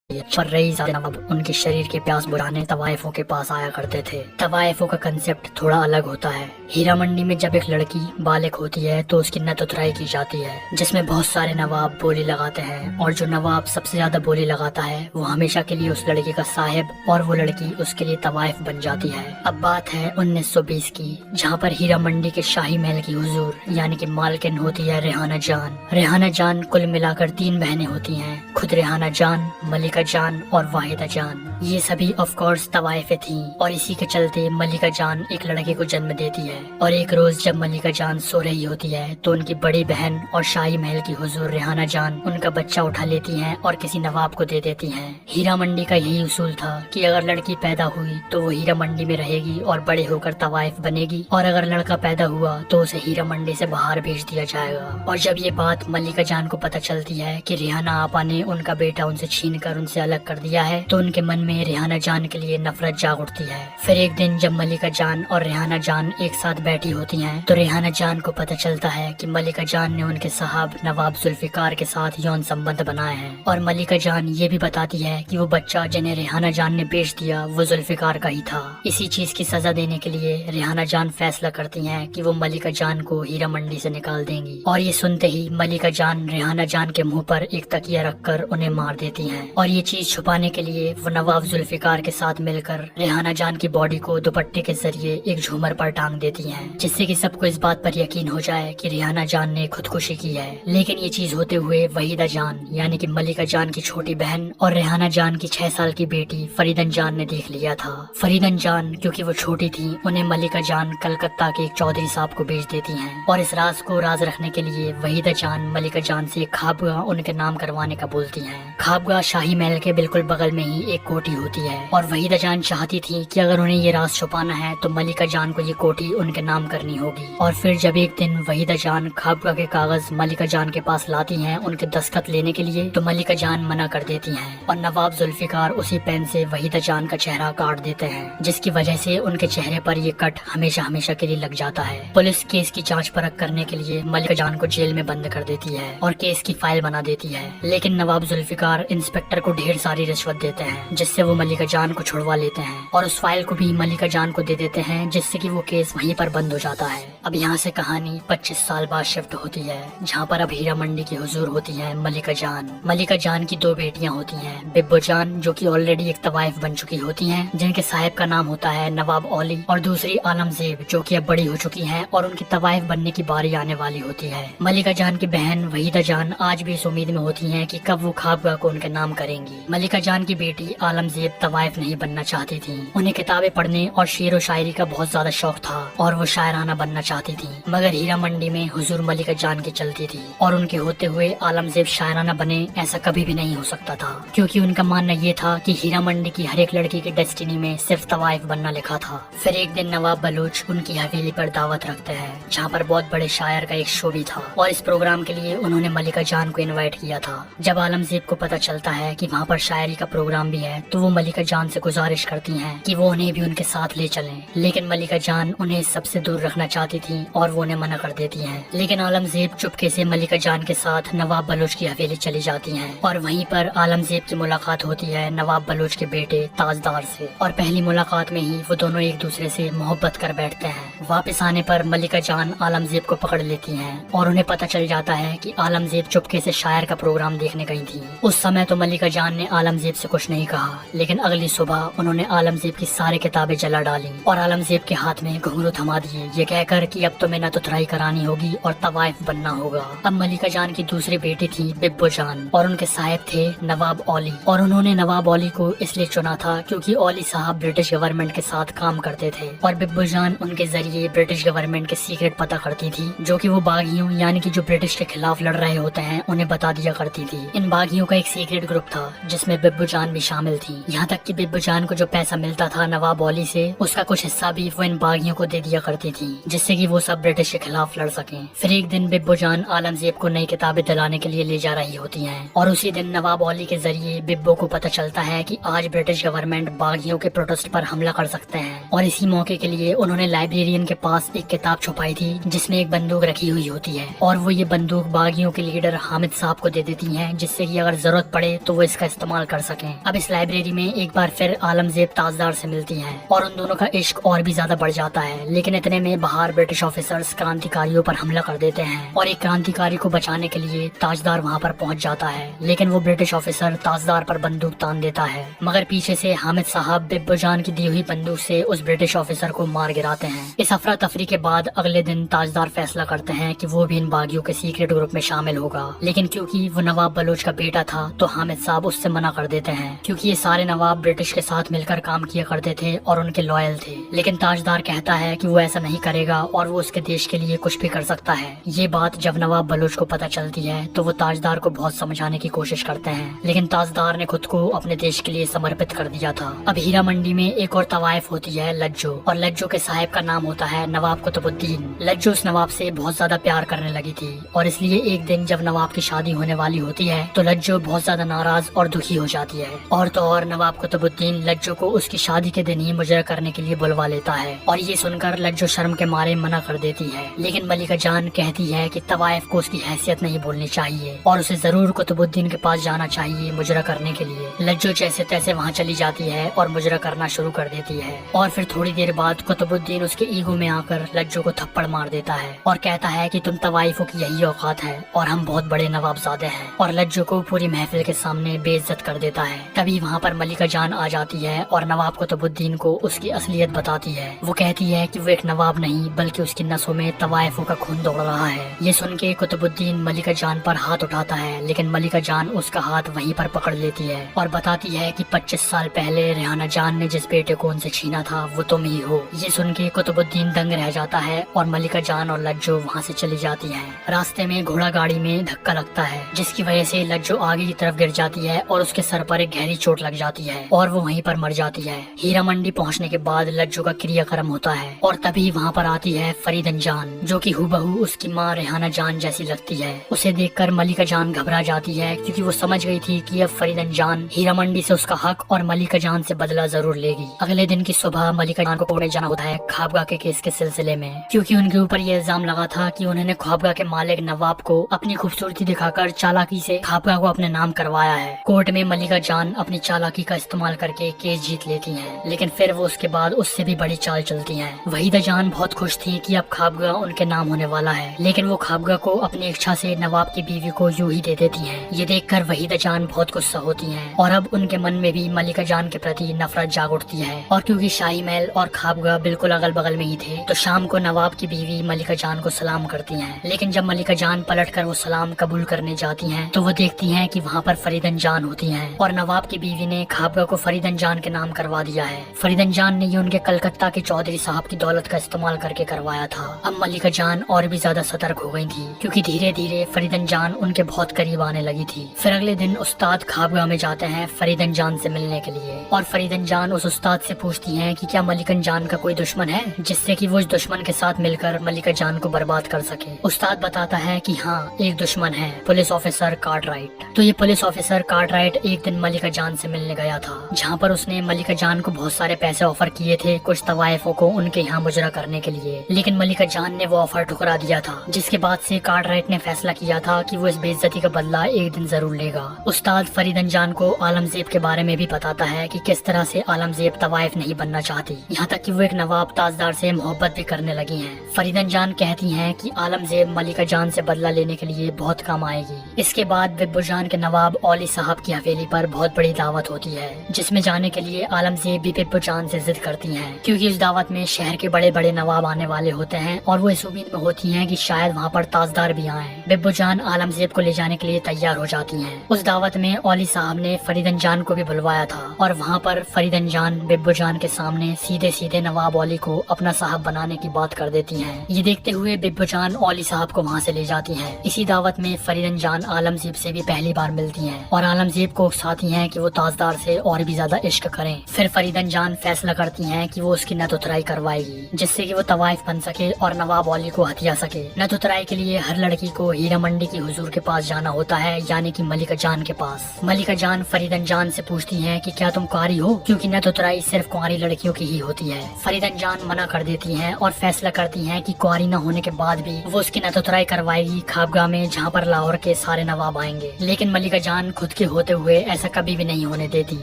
पर रईस नवाब उनके शरीर की प्यास बुझाने तवाइफों के पास आया करते थे। तवाइफों का कंसेप्ट थोड़ा अलग होता है। हीरा मंडी में जब एक लड़की बालिग होती है तो उसकी नतुतराई की जाती है, जिसमें बहुत सारे नवाब बोली लगाते हैं, और जो नवाब सबसे ज्यादा बोली लगाता है वो हमेशा के लिए उस लड़की का साहिब और वो लड़की उसके लिए तवाइफ बन जाती है। अब बात है 1920 की, जहाँ पर हीरा मंडी के शाही महल की हुजूर यानी कि मालकिन होती है रेहाना जान। रेहाना जान कुल मिलाकर 3 बहनें होती हैं, खुद रेहाना जान, मलिका जान और वाहिदा जान। ये सभी ऑफ कोर्स तवाइफे थी, और इसी के चलते मलिका जान एक लड़के को जन्म देती है। और एक रोज जब मलिका जान सो रही होती है तो उनकी बड़ी बहन और शाही महल की हुजूर रेहाना जान उनका बच्चा उठा लेती हैं और किसी नवाब को दे देती हैं। हीरा मंडी का यही उसूल था कि अगर लड़की पैदा हुई तो वो हीरा मंडी में रहेगी और बड़े होकर तवाइफ बनेगी, और अगर लड़का पैदा हुआ तो उसे हीरा मंडी से बाहर भेज दिया जाएगा। और जब ये बात मलिका जान को पता चलती है कि रेहाना आपा ने उनका बेटा उनसे छीन कर उनसे अलग कर दिया है, तो उनके मन में रेहाना जान के लिए नफरत जाग उठती है। फिर एक दिन जब मलिका जान और रेहाना जान एक साथ बैठी होती हैं, तो रेहाना जान को पता चलता है कि मलिका जान ने उनके साहब नवाब जुल्फिकार के साथ यौन संबंध बनाए हैं। और मलिका जान ये भी बताती है कि वो बच्चा जिन्हें रेहाना जान ने बेच दिया वो जुल्फिकार का ही था। इसी चीज की सजा देने के लिए रेहाना जान फैसला करती हैं कि वो मलिका जान को हीरा मंडी से निकाल देंगी। और ये सुनते ही मलिका जान रेहाना जान के मुंह पर एक तकिया रखकर उन्हें मार देती हैं। और ये चीज छुपाने के लिए वो नवाब जुल्फिकार के साथ मिलकर रेहाना जान की बॉडी को दुपट्टे के जरिए एक झूमर पर टांग देती हैं, जिससे कि सबको इस बात पर यकीन हो जाए कि रेहाना जान ने खुदकुशी की है। लेकिन ये चीज होते हुए वहीदा जान यानी कि मलिका जान की छोटी बहन और रेहाना जान की 6 साल की बेटी फरीदन जान ने देख लिया था। फरीदन जान क्योंकि वो छोटी थी, उन्हें मलिका जान कलकत्ता के एक चौधरी साहब को भेज देती हैं, और इस राज को राज रखने के लिए वहीदा जान मलिका जान से खाबगाह उनके नाम करवाने का बोलती हैं। खाबगाह शाही महल के बिल्कुल बगल में ही एक कोठी होती है, और वहीदा जान चाहती थी कि अगर उन्हें ये राज छुपाना है तो मलिका जान को ये कोठी उनके नाम करनी होगी। और फिर जब एक दिन वहीदा जान खाबगाह के कागज मलिका जान के पास लाती हैं उनके दस्तखत लेने के लिए, तो मलिका जान मना कर देती हैं, और नवाब जुल्फिकार उसी पेन से वहीदा जान का चेहरा काट देते हैं, जिसकी वजह से उनके चेहरे पर ये कट हमेशा हमेशा के लिए लग जाता है। पुलिस केस की जाँच परख करने के लिए मलिका जान को जेल में बंद कर देती है और केस की फाइल बना देती है। लेकिन नवाब जुल्फिकार इंस्पेक्टर को ढेर सारी रिश्वत देते हैं, जिससे वो मलिका जान को छुड़वा लेते हैं, और उस फाइल को भी मलिका जान को दे देते हैं, जिससे कि वो केस वहीं पर बंद हो जाता है। अब यहाँ से कहानी 25 साल बाद शिफ्ट होती है, जहाँ पर अब हीरा मंडी की हुजूर होती है मलिका जान। मलिका जान की 2 बेटियाँ होती हैं, बिब्बो जान जो कि ऑलरेडी एक तवाइफ बन चुकी होती हैं, जिनके साहिब का नाम होता है नवाब औली, और दूसरी आलमजेब जो कि अब बड़ी हो चुकी हैं और उनकी तवाइफ बनने की बारी आने वाली होती है। मलिका जान की बहन वहीदा जान आज भी इस उम्मीद में होती हैं कि कब वो खाबगाह को उनके नाम करेंगी। मलिका जान की बेटी आलमजेब तवाइफ नहीं बनना चाहती थी। उन्हें किताबें पढ़ने और शेर व शायरी का बहुत ज्यादा शौक था, और वो शायराना बनना चाहती थी, मगर हीरा मंडी में हुजूर मलिका जान की चलती थी, और उनके होते हुए आलमजेब शायराना बने ऐसा कभी भी नहीं हो सकता था, क्योंकि उनका मानना ये था कि हीरा मंडी की हर एक लड़की की डेस्टिनी में सिर्फ तवाइफ बनना लिखा था। फिर एक दिन नवाब बलूच उनकी हवेली पर दावत रखते हैं, जहाँ पर बहुत बड़े शायर का एक शो भी था, और इस प्रोग्राम के लिए उन्होंने मलिका जान को इनवाइट किया था। जब आलमजेब को पता चलता है कि वहाँ पर शायरी का प्रोग्राम भी है, तो वो मलिका जान से गुजारिश करती हैं कि वो उन्हें भी उनके साथ ले चलें। लेकिन मलिका जान उन्हें सबसे दूर रखना चाहती थी, और वो उन्हें मना कर देती हैं। लेकिन आलमजेब चुपके से मलिका जान के साथ नवाब बलूच की हवेली चली जाती हैं, और वहीं पर आलमजेब की मुलाकात होती है नवाब बलूच के बेटे ताजदार से, और पहली मुलाकात में ही वो दोनों एक दूसरे से मोहब्बत कर बैठते हैं। वापस आने पर मलिका जान आलमजेब को पकड़ लेती हैं, और उन्हें पता चल जाता है कि आलमजेब चुपके से शायर का प्रोग्राम देखने गई थी। उस समय तो मलिका जान ने आलमजेब से कुछ नहीं कहा, लेकिन अगली सुबह उन्होंने आलमजेब की सारी किताबें जला डाली और आलमजेब के हाथ में घुंघरू थमा दिए, ये कहकर कि अब तुम्हें नतुतराई करानी होगी और तवाइफ बनना होगा। अब मलिका जान की दूसरी बेटी थी बिब्बो जान, और उनके साहिब थे नवाब औली, और उन्होंने नवाब औली को इसलिए चुना था क्योंकि औली साहब ब्रिटिश गवर्नमेंट के साथ काम करते थे, और बिब्बो जान उनके जरिए ब्रिटिश गवर्नमेंट के सीक्रेट पता करती थी, जो कि वो बागियों यानी कि जो ब्रिटिश के खिलाफ लड़ रहे होते हैं उन्हें बता दिया करती थी। इन बागियों का एक सीक्रेट ग्रुप था जिसमें बिब्बो जान भी शामिल थी। यहाँ तक कि बिब्बो जान को जो पैसा मिलता था नवाब औली से, उसका कुछ हिस्सा भी वो इन बागियों को दे दिया करती थी, जिससे कि वो सब ब्रिटिश के खिलाफ लड़ सकें। फिर एक दिन बिब्बो जान आलमजेब को नई किताबें दिलाने के लिए ले जा रही होती हैं, और उसी दिन नवाब औली के जरिए बिब्बो को पता चलता है कि आज ब्रिटिश गवर्नमेंट बागियों के प्रोटेस्ट पर हमला कर सकते हैं, और इसी मौके के लिए उन्होंने लाइब्रेरियन के पास एक किताब छुपाई थी जिसमें एक बंदूक रखी हुई होती है, और वो ये बंदूक बागियों के लीडर हामिद साहब को दे देती हैं, जिससे कि अगर जरूरत पड़े तो वो इस रिसोर्सेज का इस्तेमाल कर सकें। अब इस लाइब्रेरी में एक बार फिर आलमजेब ताजदार से मिलती हैं और उन दोनों का इश्क और भी ज्यादा बढ़ जाता है। लेकिन इतने में बाहर ब्रिटिश ऑफिसर्स क्रांतिकारियों पर हमला कर देते हैं और एक क्रांतिकारी को बचाने के लिए ताजदार वहाँ पर पहुँच जाता है, लेकिन वो ब्रिटिश ऑफिसर ताजदार पर बंदूक तान देता है, मगर पीछे से हामिद साहब बिब्बो जान की दी हुई बंदूक से उस ब्रिटिश ऑफिसर को मार गिराते हैं। इस अफरा तफरी के बाद अगले दिन ताजदार फैसला करते हैं कि वो भी इन बागियों के सीक्रेट ग्रुप में शामिल होगा, लेकिन क्योंकि वो नवाब बलोच का बेटा था तो हामिद साहब उससे मना कर देते हैं, क्योंकि ये सारे नवाब ब्रिटिश के साथ मिलकर काम किया करते थे और उनके लॉयल थे। लेकिन ताजदार कहता है कि वो ऐसा नहीं करेगा और वो उसके देश के लिए कुछ भी कर सकता है। ये बात जब नवाब बलोच को पता चलती है तो वो ताजदार को बहुत समझाने की कोशिश करते हैं, लेकिन ताजदार ने खुद को अपने देश के लिए समर्पित कर दिया था। अब हीरा मंडी में एक और तवाइफ होती है लज्जो, और लज्जो के साहिब का नाम होता है नवाब कुतुबुद्दीन। लज्जो उस नवाब से बहुत ज्यादा प्यार करने लगी थी और इसलिए एक दिन जब नवाब की शादी होने वाली होती है तो लज्जो बहुत ज्यादा नाराज और दुखी हो जाती है। और तो और नवाब कुतुबुद्दीन लज्जो को उसकी शादी के दिन ही मुजरा करने के लिए बुलवा लेता है और ये सुनकर लज्जो शर्म के मारे मना कर देती है। लेकिन मलिका जान कहती है कि तवाइफ को उसकी हैसियत नहीं बोलनी चाहिए और उसे जरूर कुतुबुद्दीन के पास जाना चाहिए मुजरा करने के लिए। लज्जो जैसे तैसे वहाँ चली जाती है और मुजरा करना शुरू कर देती है और फिर थोड़ी देर बाद कुतुबुद्दीन उसके ईगो में आकर लज्जो को थप्पड़ मार देता है और कहता है कि तुम तवाइफों की यही औकात है और हम बहुत बड़े नवाबजादे हैं, और लज्जो को पूरी महफिल के सामने बेइज्जत कर देता है। तभी वहाँ पर मलिका जान आ जाती है और नवाब कुतुबुद्दीन को उसकी असलियत बताती है। वो कहती है कि वो एक नवाब नहीं बल्कि उसकी नसों में तवाइफों का खून दौड़ रहा है। ये सुन के कुतुबुद्दीन मलिका जान पर हाथ उठाता है, लेकिन मलिका जान उसका हाथ वहीं पर पकड़ लेती है और बताती है कि 25 साल पहले रेहाना जान ने जिस बेटे को उनसे छीना था वो तुम ही हो। ये सुन के कुतुबुद्दीन दंग रह जाता है और मलिका जान और लज्जो वहाँ से चली जाती हैं। रास्ते में घोड़ा गाड़ी में धक्का लगता है जिसकी वजह से लज्जो आगे की तरफ गिर जाती है और उसके सर पर एक गहरी चोट लग जाती है और वो वहीं पर मर जाती है। हीरा मंडी पहुँचने के बाद लज्जो का क्रियाक्रम होता है और तभी वहाँ पर आती है फरीदन जान, जो कि हूबहू उसकी माँ रेहाना जान जैसी लगती है। उसे देखकर मलिका जान घबरा जाती है क्योंकि वो समझ गई थी कि अब फरीदन जान हीरा मंडी से उसका हक और मलिका जान से बदला जरूर लेगी। अगले दिन की सुबह मलिका जान को कोर्ट जाना होता है ख्वाबगाह के केस के सिलसिले में, क्योंकि उनके ऊपर ये इल्जाम लगा था कि उन्होंने ख्वाबगाह के मालिक नवाब को अपनी खूबसूरती दिखाकर चालाकी से ख्वाबगाह को अपने नाम करवाया है। कोर्ट में मलिका जान अपनी चालाकी का इस्तेमाल करके केस जीत लेती हैं, लेकिन फिर वो उसके बाद उससे भी बड़ी चाल चलती हैं। वहीदा जान बहुत खुश थी कि अब ख्वाबगाह उनके नाम होने वाला है, लेकिन वो ख्वाबगाह को अपनी इच्छा से नवाब की बीवी को यूं ही दे देती हैं। ये देखकर वहीदा जान बहुत गुस्सा होती हैं और अब उनके मन में भी मलिका जान के प्रति नफरत जाग उठती है। और क्योंकि शाही महल और ख्वाबगाह बिल्कुल अगल बगल में ही थे तो शाम को नवाब की बीवी मलिका जान को सलाम करती हैं। लेकिन जब मलिका जान पलटकर वो सलाम कबूल करने जाती हैं तो वो देखती हैं कि वहाँ पर फरीदन जान होती हैं और नवाब की बीवी ने ख्वाबगाह को फरीदन जान के नाम करवा दिया है। फरीदन जान ने ये उनके कलकत्ता के चौधरी साहब की दौलत का इस्तेमाल करके करवाया था। अब मलिका जान और भी ज्यादा सतर्क हो गई थी क्योंकि धीरे धीरे फरीदन जान उनके बहुत करीब आने लगी थी। फिर अगले दिन उस्ताद ख्वाबगाह में जाते हैं फरीदन जान से मिलने के लिए और फरीदन जान उस उस्ताद से पूछती हैं कि क्या मलिकन जान का कोई दुश्मन है जिससे कि वो उस दुश्मन के साथ मिलकर मलिका जान को बर्बाद कर सके। उस्ताद बताता है कि हाँ, एक दुश्मन है, पुलिस ऑफिसर कार्टराइट। तो ये पुलिस ऑफिसर कार्टराइट एक दिन मलिका जान से मिलने गया था, जहाँ पर उसने मलिका जान को बहुत सारे पैसे ऑफर किए थे कुछ तवाइफों को उनके यहाँ मुजरा करने के लिए, लेकिन मलिका जान ने वो ऑफर ठुकरा दिया था, जिसके बाद से कार्टराइट ने फैसला किया था कि वो इस बेइज्जती का बदला एक दिन जरूर लेगा। उस्ताद फरीदन जान को आलमजेब के बारे में भी बताता है कि किस तरह से आलमजेब तवाइफ नहीं बनना चाहती, यहाँ तक कि वो एक नवाब ताजदार से मोहब्बत भी करने लगी हैं। फरीदन जान कहती हैं कि आलमजेब मलिका जान से बदला लेने के लिए बहुत काम आएगी। इसके बाद बिब्बो जान के नवाब औली साहब की हवेली पर बहुत बड़ी दावत होती है, जिसमें जाने के लिए आलमजेब भी बिब्बो जान से जिद करती हैं, क्योंकि इस दावत में शहर के बड़े बड़े नवाब आने वाले होते हैं और वो इस उम्मीद में होती हैं कि शायद वहाँ पर ताजदार भी आए। बिब्बो जान आलमजेब को ले जाने के लिए तैयार हो जाती हैं। उस दावत में औली साहब ने फरीदन जान को भी बुलवाया था और वहाँ पर फरीदन जान बिब्बो जान के सामने सीधे सीधे नवाब औली को अपना साहब बनाने की बात कर देती हैं। ये देखते हुए बिब्बो जान औली साहब को वहाँ से ले जाती हैं। इसी दावत में फरीदन जान आलमजेब से भी पहली बार मिलती हैं और आलमजेब को उकसाती हैं कि वो ताजदार से और भी ज्यादा इश्क करें। फिर फरीदन जान फैसला करती हैं कि वो उसकी नतुतराई करवाएगी, जिससे कि वो तवाइफ बन सके और नवाब औली को हथिया सके। नतुतराई के लिए हर लड़की को हीरा मंडी की हुजूर के पास जाना होता है, यानी कि मलिका जान के पास। मलिका जान फरीदन जान से पूछती हैं कि क्या तुम कुंवारी हो, क्योंकि नतुतराई सिर्फ कुंवारी लड़कियों की ही होती है। फरीदन जान मना कर देती हैं और फैसला करती हैं कि कुंवारी न होने के बाद भी वो उसकी नतुतराई करवाएगी ख्वाबगाह में, जहाँ पर लाहौर के सारे नवाब आएंगे। लेकिन मलिका जान खुद के से होते हुए ऐसा कभी भी नहीं होने देती।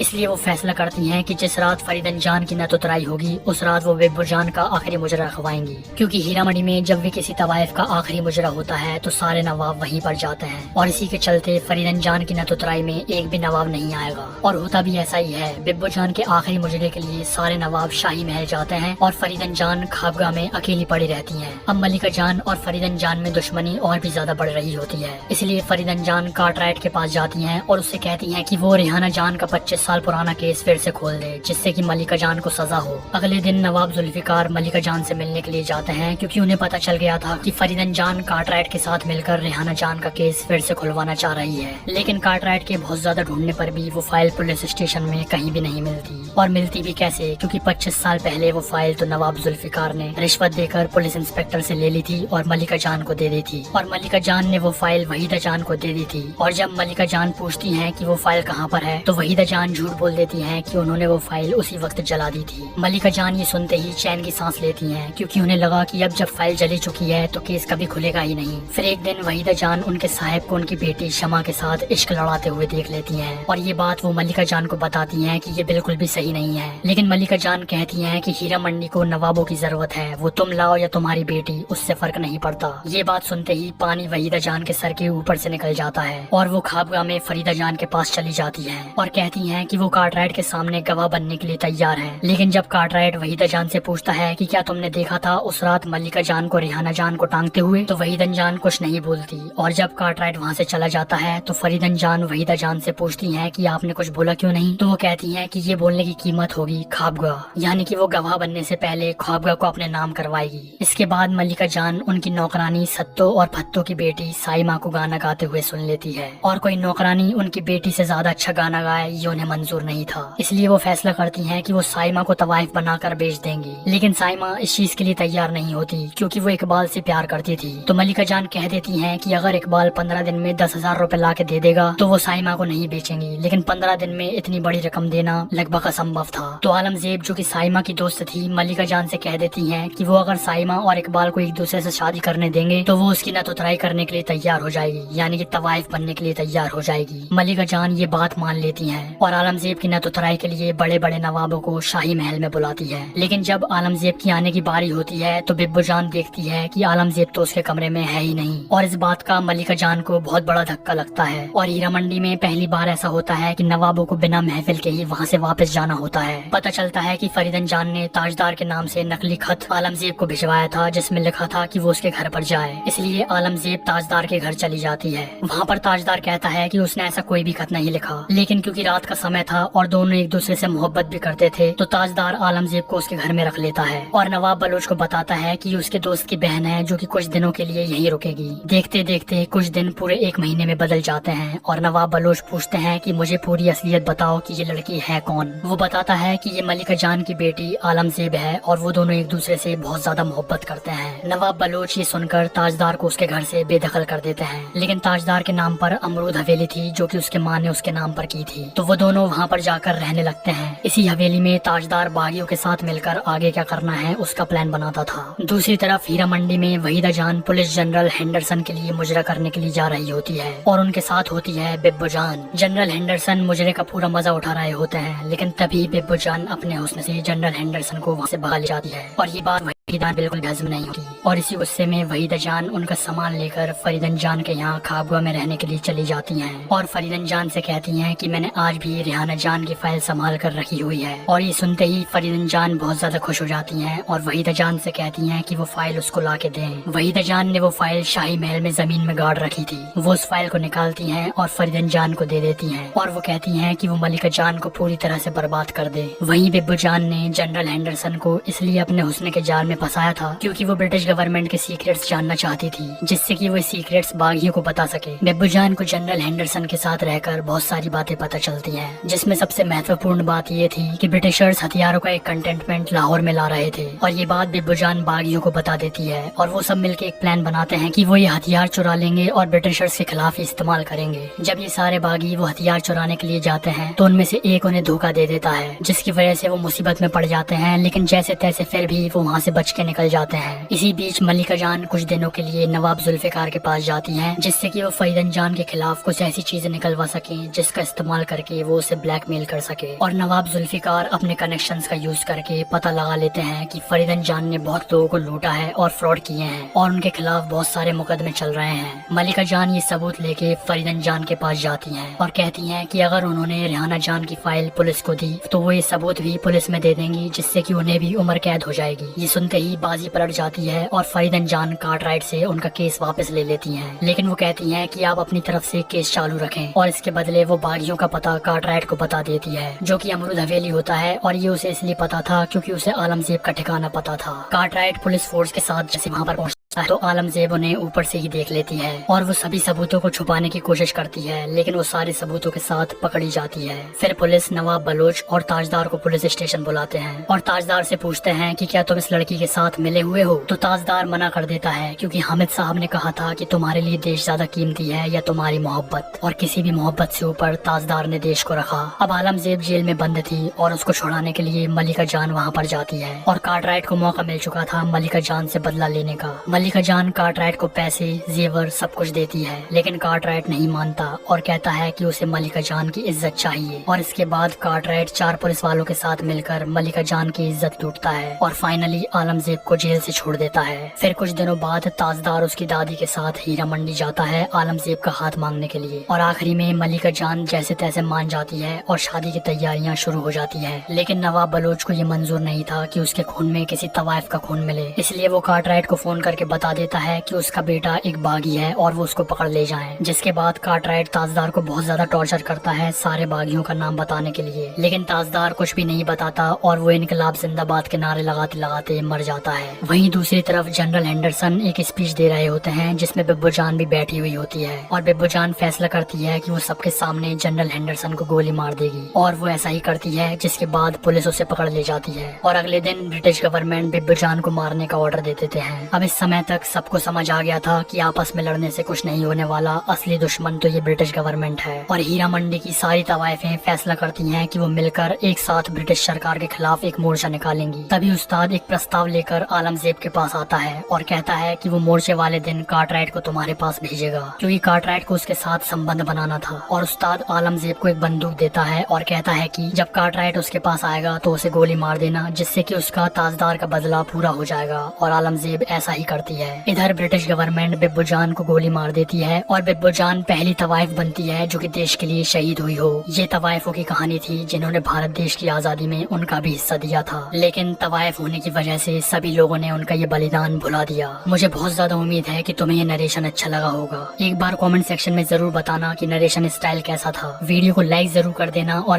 इसलिए वो फैसला करती हैं कि जिस रात फरीदन जान की नत उतराई होगी उस रात वो बिब्बो जान का आखिरी मुजरा रखवाएंगी, क्योंकि हीरामणि में जब भी किसी तवाइफ का आखिरी मुजरा होता है तो सारे नवाब वहीं पर जाते हैं, और इसी के चलते फरीदन जान की नत उतराई में एक भी नवाब नहीं आएगा। और होता भी ऐसा ही है। बिब्बो जान के आखिरी मुजरे के लिए सारे नवाब शाही महल जाते हैं और फरीदन जान खाबगाह में अकेली पड़ी रहती हैं। अब मलिका जान और फरीदन जान में दुश्मनी और भी ज्यादा बढ़ रही होती है, इसलिए फरीदन जान कार्टराइट के पास जाती हैं और उससे कहती हैं कि वो रेहाना जान का 25 साल पुराना केस फिर से खोल दे, जिससे कि मलिका जान को सजा हो। अगले दिन नवाब जुल्फिकार मलिका जान से मिलने के लिए जाते हैं, क्योंकि उन्हें पता चल गया था कि फरीदन जान कार्टराइट के साथ मिलकर रेहाना जान का केस फिर से खुलवाना चाह रही है। लेकिन कार्टराइट के बहुत ज्यादा ढूंढने पर भी वो फाइल पुलिस स्टेशन में कहीं भी नहीं मिलती, और मिलती भी कैसे, क्योंकि 25 साल पहले वो फाइल तो नवाब जुल्फिकार ने रिश्वत देकर पुलिस इंस्पेक्टर से ले ली थी और मलिका जान को दे दी थी, और मलिका जान ने वो फाइल वहीदा जान को दे दी थी। और जब मलिका जान पूछती हैं कि वो फाइल कहाँ पर है तो वहीदा जान झूठ बोल देती हैं कि उन्होंने वो फाइल उसी वक्त जला दी थी। मलिका जान ये सुनते ही चैन की सांस लेती हैं, क्योंकि उन्हें लगा कि अब जब फाइल जली चुकी है तो केस कभी खुलेगा ही नहीं। फिर एक दिन वहीदा जान उनके साहब को उनकी बेटी शमा के साथ इश्क लड़ाते हुए देख लेती हैं, और ये बात वो मलिका जान को बताती हैं कि ये बिल्कुल भी सही नहीं है। लेकिन मलिका जान कहती हैं कि हीरा मंडी को नवाबों की जरूरत है, वो तुम लाओ या तुम्हारी बेटी, उससे फर्क नहीं पड़ता। ये बात सुनते ही पानी वहीदा जान के सर के ऊपर से निकल जाता है और वो खाबगाह में फरीदा जान के पास चली जाती है और कहती हैं कि वो कार्टराइट के सामने गवाह बनने के लिए तैयार है। लेकिन जब कार्टराइट वहीदा जान से पूछता है कि क्या तुमने देखा था उस रात मलिका जान को रेहाना जान को टांगते हुए, तो वहीदन जान कुछ नहीं बोलती। और जब कार्टराइट वहाँ से चला जाता है तो फरीदन जान वहीदा जान से पूछती हैं कि आपने कुछ बोला क्यों नहीं, तो वो कहती हैं कि ये बोलने की कीमत होगी खाबगाह, यानी कि वो गवाह बनने से पहले खाबगाह को अपने नाम करवाएगी। इसके बाद मलिका जान उनकी नौकरानी सत्तो और फत्तो की बेटी साइमा को गाना गाते हुए सुन लेती है, और कोई नौकरानी उनकी बेटी से ज्यादा अच्छा गाना गाए ये उन्हें मंजूर नहीं था। इसलिए वो फैसला करती हैं कि वो साइमा को तवाइफ बनाकर बेच देंगी। लेकिन साइमा इस चीज के लिए तैयार नहीं होती, क्योंकि वो इकबाल से प्यार करती थी। तो मलिका जान कह देती हैं कि अगर इकबाल 15 दिन में 10,000 रुपए ला के दे देगा तो वो साइमा को नहीं बेचेंगी, लेकिन 15 दिन में इतनी बड़ी रकम देना लगभग असंभव था। तो आलमजेब जो कि साइमा की दोस्त थी मलिका जान से कह देती हैं कि वो अगर साइमा और इकबाल को एक दूसरे से शादी करने देंगे तो वो उसकी नतुतराई करने के लिए तैयार हो जाएगी, यानी कि तवाइफ बनने के लिए तैयार हो जाएगी। मलिका जान ये बात मान लेती हैं और आलमजेब की नतुतराई के लिए बड़े बड़े नवाबों को शाही महल में बुलाती है। लेकिन जब आलमजेब की आने की बारी होती है तो बिब्बो जान देखती है कि आलमजेब तो उसके कमरे में है ही नहीं, और इस बात का मलिका जान को बहुत बड़ा धक्का लगता है। और हीरा मंडी में पहली बार ऐसा होता है कि नवाबों को बिना महफिल के ही वहाँ से वापस जाना होता है। पता चलता है कि फरीदन जान ने ताजदार के नाम से नकली खत आलमजेब को भिजवाया था, जिसमें लिखा था कि वो उसके घर पर जाए। इसलिए आलमजेब ताजदार के घर चली जाती है। वहाँ पर ताजदार कहता है कि उसने ऐसा कोई भी खत नहीं लिखा, लेकिन क्योंकि रात का समय था और दोनों एक दूसरे से मोहब्बत भी करते थे तो ताजदार आलमजेब को उसके घर में रख लेता है और नवाब बलोच को बताता है कि उसके दोस्त की बहन है जो कि कुछ दिनों के लिए यहीं रुकेगी। देखते देखते कुछ दिन पूरे 1 महीने में बदल जाते हैं और नवाब बलोच पूछते हैं कि मुझे पूरी असलियत बताओ कि ये लड़की है कौन। वो बताता है कि ये मलिका जान की बेटी आलमजेब है और वो दोनों एक दूसरे से बहुत ज्यादा मोहब्बत करते हैं। नवाब बलोच ये सुनकर ताजदार को उसके घर से बेदखल कर देते हैं, लेकिन ताजदार के नाम पर अमरूद हवेली थी जो कि उसके माँ ने उसके नाम पर की थी, तो वो दोनों वहाँ पर जाकर रहने लगते हैं। इसी हवेली में ताजदार बागियों के साथ मिलकर आगे क्या करना है उसका प्लान बनाता था। दूसरी तरफ हीरा मंडी में वहीदा जान पुलिस जनरल हेंडरसन के लिए मुजरा करने के लिए जा रही होती है और उनके साथ होती है बिब्बो जान। जनरल हेंडरसन मुजरे का पूरा मजा उठा रहे होते हैं, लेकिन तभी बिब्बो जान अपने हुस्न से जनरल हेंडरसन को वहाँ से भगा ले जाती है और ये बात वहीदा बिल्कुल हजम नहीं होती। और इसी गुस्से में वहीदा जान उनका सामान लेकर फरीदन जान के यहाँ खाबगाह में रहने के लिए चली जाती हैं और फरीदन जान से कहती हैं कि मैंने आज भी रेहाना जान की फाइल संभाल कर रखी हुई है। और ये सुनते ही फरीदन जान बहुत ज्यादा खुश हो जाती हैं और वहीदा जान से कहती हैं कि वो फाइल उसको ला के दें। वहीदा जान ने वो फाइल शाही महल में जमीन में गाड़ रखी थी। वो उस फाइल को निकालती हैं और फरीदन जान को दे देती हैं और वो कहती हैं कि वो मलिका जान को पूरी तरह से बर्बाद कर दे। वहीं बिब्बो जान ने जनरल हेंडरसन को इसलिए अपने हुस्न के जाल में फंसाया था क्योंकि वो ब्रिटिश गवर्नमेंट के सीक्रेट्स जानना चाहती थी, जिससे कि वो सीक्रेट्स बागियों को बता सके। बिब्बो जान को जनरल हेंडरसन के साथ रहकर बहुत सारी बातें पता चलती हैं, जिसमें सबसे महत्वपूर्ण बात ये थी कि ब्रिटिशर्स हथियारों का एक कंटेनमेंट लाहौर में ला रहे थे। और ये बात बिब्बो जान बागियों को बता देती है और वो सब मिलकर एक प्लान बनाते हैं कि वो ये हथियार चुरा लेंगे और ब्रिटिशर्स के खिलाफ इस्तेमाल करेंगे। जब ये सारे बागी वो हथियार चुराने के लिए जाते हैं तो उनमें से एक उन्हें धोखा दे देता है, जिसकी वजह से वो मुसीबत में पड़ जाते हैं, लेकिन जैसे तैसे फिर भी वो वहाँ से बच بچ کے نکل جاتے ہیں۔ اسی بیچ ملکہ جان کچھ دنوں کے لیے نواب ذوالفقار کے پاس جاتی ہیں، جس سے کہ وہ فریدن جان کے خلاف کچھ ایسی چیزیں نکلوا سکیں جس کا استعمال کر کے وہ اسے بلیک میل کر سکے۔ اور نواب ذوالفقار اپنے کنیکشنز کا یوز کر کے پتہ لگا لیتے ہیں کہ فریدن جان نے بہت لوگوں کو لوٹا ہے اور فراڈ کیے ہیں اور ان کے خلاف بہت سارے مقدمے چل رہے ہیں۔ ملکہ جان یہ ثبوت لے کے فریدن جان کے پاس جاتی ہیں اور کہتی ہیں کہ اگر انہوں نے ریحانہ جان کی فائل پولیس کو دی تو وہ یہ ثبوت بھی پولیس میں دے دیں گی، جس سے کہ انہیں بھی عمر قید ہو جائے گی۔ یہ سنتے ہی بازی پلٹ جاتی ہے اور فریدن جان کارٹرائٹ سے ان کا کیس واپس لے لیتی ہیں، لیکن وہ کہتی ہیں کہ آپ اپنی طرف سے کیس چالو رکھیں اور اس کے بدلے وہ باغیوں کا پتہ کارٹرائٹ کو بتا دیتی ہے، جو کہ امرود حویلی ہوتا ہے اور یہ اسے اس لیے پتا تھا کیونکہ اسے عالمزیب کا ٹھکانہ پتا تھا۔ کارٹرائٹ پولیس فورس کے ساتھ جیسے وہاں پر پہنچتا ہے تو عالمزیب انہیں اوپر سے ہی دیکھ لیتی ہے اور وہ سبھی ثبوتوں کو چھپانے کی کوشش کرتی ہے، لیکن وہ سارے ثبوتوں کے ساتھ پکڑی جاتی ہے۔ پھر پولیس نواب بلوچ اور تاجدار کو پولیس اسٹیشن بلاتے ہیں اور تاجدار سے پوچھتے ہیں کہ کیا تم اس لڑکی کے ساتھ ملے ہوئے ہو؟ تو تاجدار منع کر دیتا ہے کیونکہ حامد صاحب نے کہا تھا کہ تمہارے لیے دیش زیادہ قیمتی ہے یا تمہاری محبت، اور کسی بھی محبت سے اوپر تاجدار نے دیش کو رکھا۔ اب عالمزیب جیل میں بند تھی اور اس کو چھڑانے کے لیے ملکہ جان وہاں پر جاتی ہے اور کارٹرائٹ کو موقع مل چکا تھا ملکہ جان سے بدلہ لینے کا۔ ملکہ جان کارٹرائٹ کو پیسے، زیور سب کچھ دیتی ہے، لیکن کارٹرائٹ نہیں مانتا اور کہتا ہے کہ اسے ملکہ جان کی عزت چاہیے، اور اس کے بعد کارٹرائٹ 4 پولیس والوں کے ساتھ مل کر ملکہ جان کی عزت لوٹتا ہے اور فائنلی عالمزیب کو جیل سے چھوڑ دیتا ہے۔ پھر کچھ دنوں بعد تاجدار اس کی دادی کے ساتھ ہیرا منڈی جاتا ہے عالمزیب کا ہاتھ مانگنے کے لیے، اور آخری میں ملکہ جان جیسے تیسے مان جاتی ہے اور شادی کی تیاریاں شروع ہو جاتی ہے، لیکن نواب بلوچ کو یہ منظور نہیں تھا کہ اس کے خون میں کسی طوائف کا خون ملے، اس لیے وہ کارٹرائٹ کو فون کر کے بتا دیتا ہے کہ اس کا بیٹا ایک باغی ہے اور وہ اس کو پکڑ لے جائیں، جس کے بعد کارٹرائٹ تاجدار کو بہت زیادہ ٹارچر کرتا ہے سارے باغیوں کا نام بتانے کے لیے، لیکن تاجدار کچھ بھی نہیں بتاتا اور وہ انقلاب زندہ باد کے نعرے لگاتے لگاتے مر جاتا ہے۔ وہیں دوسری طرف جنرل ہینڈرسن ایک اسپیچ دے رہے ہوتے ہیں جس میں ببو جان بھی بیٹھی ہوئی ہوتی ہے، اور ببو جان فیصلہ کرتی ہے کہ وہ سب کے سامنے جنرل ہینڈرسن کو گولی مار دے گی، اور وہ ایسا ہی کرتی ہے، جس کے بعد پولیس اسے پکڑ لے جاتی ہے، اور اگلے دن برٹش گورنمنٹ ببو جان کو مارنے کا آرڈر دے دیتے ہیں۔ اب اس سمے تک سب کو سمجھ آ گیا تھا کہ آپس میں لڑنے سے کچھ نہیں ہونے والا، اصلی دشمن تو یہ برٹش گورنمنٹ ہے، اور ہیرا منڈی کی ساری طوائفیں فیصلہ کرتی ہیں کہ وہ مل کر ایک ساتھ برٹش سرکار کے خلاف ایک مورچہ نکالیں گی۔ تبھی استاد ایک پرستاو لے کر عالمزیب کے پاس آتا ہے اور کہتا ہے کہ وہ مورچے والے دن کارٹرائٹ کو تمہارے پاس بھیجے گا، کیونکہ کارٹرائٹ کو اس کے ساتھ سمبند بنانا تھا، اور استاد عالمزیب کو ایک بندوق دیتا ہے اور کہتا ہے کہ جب کارٹرائٹ اس کے پاس آئے گا تو اسے گولی مار دینا، جس سے کہ اس کا تاجدار کا بدلہ پورا ہو جائے گا، اور عالمزیب ایسا ہی کرتی ہے۔ ادھر برٹش گورنمنٹ ببو جان کو گولی مار دیتی ہے اور ببو جان پہلی طوائف بنتی ہے جو کہ دیش کے لیے شہید ہوئی ہو۔ یہ طوائفوں کی کہانی تھی جنہوں نے بھارت دیش کی آزادی میں ان کا بھی حصہ دیا تھا، لیکن طوائف ہونے کی وجہ سے سبھی لوگوں نے ان کا یہ بلیدان بھلا دیا۔ مجھے بہت زیادہ امید ہے کہ تمہیں یہ نریشن اچھا لگا ہوگا۔ ایک بار کامنٹ سیکشن میں ضرور بتانا کہ نریشن اسٹائل کیسا تھا۔ ویڈیو کو لائک ضرور کر دینا اور